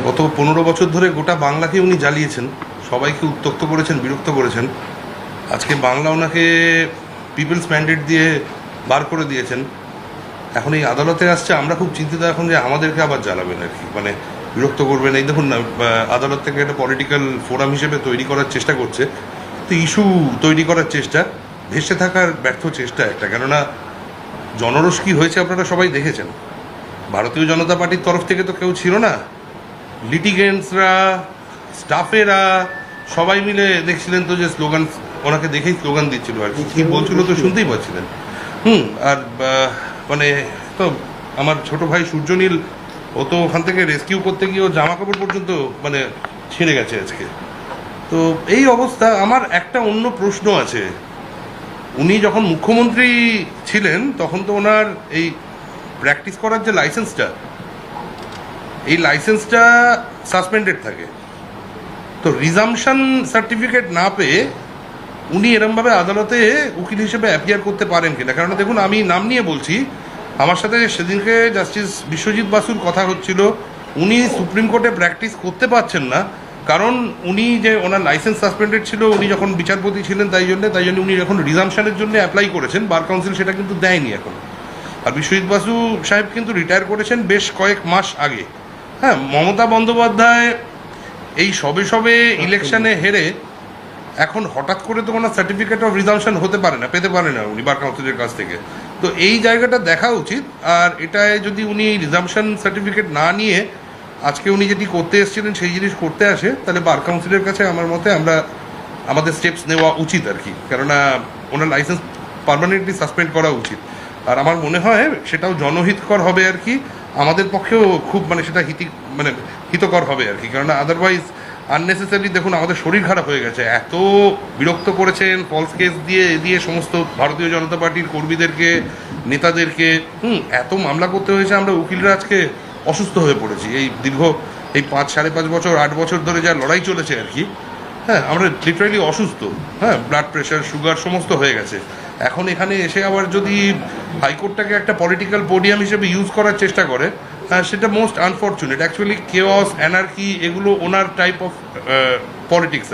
গত 15 বছর ধরে গোটা বাংলাকে উনি জ্বালিয়েছেন, সবাইকে উত্ত্যক্ত করেছেন, বিরক্ত করেছেন। আজকে বাংলা ওনাকে পিপলস ম্যান্ডেট দিয়ে বার করে দিয়েছেন। এখন এই আদালতে আসছে, আমরা খুব চিন্তিত এখন যে আমাদেরকে আবার জ্বালাবেন আর কি, মানে বিরক্ত করবেন। এই দেখুন না, আদালত থেকে একটা পলিটিক্যাল ফোরাম হিসেবে তৈরি করার চেষ্টা করছে, তো ইস্যু তৈরি করার চেষ্টা, ভেসে থাকার ব্যর্থ চেষ্টা একটা। কেননা জনরোষ কী হয়েছে আপনারা সবাই দেখেছেন। ভারতীয় জনতা পার্টির তরফ থেকে তো কেউ ছিল না, লিটিগেন্টসরা, স্টাফেরা সবাই মিলে দেখছিলেন তো যে স্লোগান, ওনাকে দেখেই স্লোগান দিচ্ছিল আর কি, কী বলছিল তো শুনতেই পাচ্ছিলেন। আর মানে তো আমার ছোট ভাই সূর্যনীল, ও তো ওখান থেকে রেস্কিউ করতে গিয়ে ও জামা কাপড় পর্যন্ত মানে ছিঁড়ে গেছে আজকে। তো এই অবস্থা। আমার একটা অন্য প্রশ্ন আছে, উনি যখন মুখ্যমন্ত্রী ছিলেন তখন তো ওনার এই প্র্যাকটিস করার যে লাইসেন্সটা, এই লাইসেন্সটা সাসপেন্ডেড থাকে। তো রিজামশন সার্টিফিকেট না পেয়ে উনি এরমভাবে আদালতে উকিল হিসেবে অ্যাপিয়ার করতে পারেন কিনা? কারণ দেখুন, আমি নাম নিয়ে বলছি, আমার সাথে সেদিনকে জাস্টিস বিশ্বজিৎ বাসুর কথা হচ্ছিল। উনি সুপ্রিম কোর্টে প্র্যাকটিস করতে পারছেন না, কারণ উনি যে ওনার লাইসেন্স সাসপেন্ডেড ছিল উনি যখন বিচারপতি ছিলেন, তাই জন্য উনি যখন রিজামশনের জন্য অ্যাপ্লাই করেছেন, বার কাউন্সিল সেটা কিন্তু দেয়নি এখন। আর বিশ্বজিৎ বাসু সাহেব কিন্তু রিটায়ার করেছেন বেশ কয়েক মাস আগে। হ্যাঁ, মমতা বন্দ্যোপাধ্যায় এই সবে ইলেকশনে হেরে এখন হঠাৎ করে তো ওনার সার্টিফিকেট অফ রিজামশন হতে পারে না, পেতে পারে না উনি বার কাউন্সিলের কাছ থেকে। তো এই জায়গাটা দেখা উচিত। আর এটায় যদি উনি রিজামশন সার্টিফিকেট না নিয়ে আজকে উনি যেটি করতে এসেছিলেন সেই জিনিস করতে আসে, তাহলে বার কাউন্সিলের কাছে আমার মতে আমাদের স্টেপস নেওয়া উচিত আর কি। কেননা ওনার লাইসেন্স পার্মানেন্টলি সাসপেন্ড করা উচিত। আর আমার মনে হয় সেটাও জনহিতকর হবে আর কি, আমাদের পক্ষেও খুব মানে সেটা হিতকর হবে আর কি। কেননা আদারওয়াইজ আননেসেসারি দেখুন আমাদের শরীর খারাপ হয়ে গেছে, এত বিরক্ত করেছেন ফলস কেস দিয়ে সমস্ত ভারতীয় জনতা পার্টির কর্মীদেরকে, নেতাদেরকে। এত মামলা করতে হয়েছে, আমরা উকিলরা আজকে অসুস্থ হয়ে পড়েছি। এই দীর্ঘ 5-5.5 বছর 8 বছর ধরে যা লড়াই চলেছে আর কি, হ্যাঁ, আমরা লিটারালি অসুস্থ। হ্যাঁ, ব্লাড প্রেশার, সুগার সমস্ত হয়ে গেছে। এখন এখানে এসে আবার যদি হাইকোর্টটাকে একটা পলিটিক্যাল পোডিয়াম হিসেবে ইউজ করার চেষ্টা করে, সেটা most unfortunate. Actually chaos, anarchy এগুলো ওনার টাইপ অফ পলিটিক্স।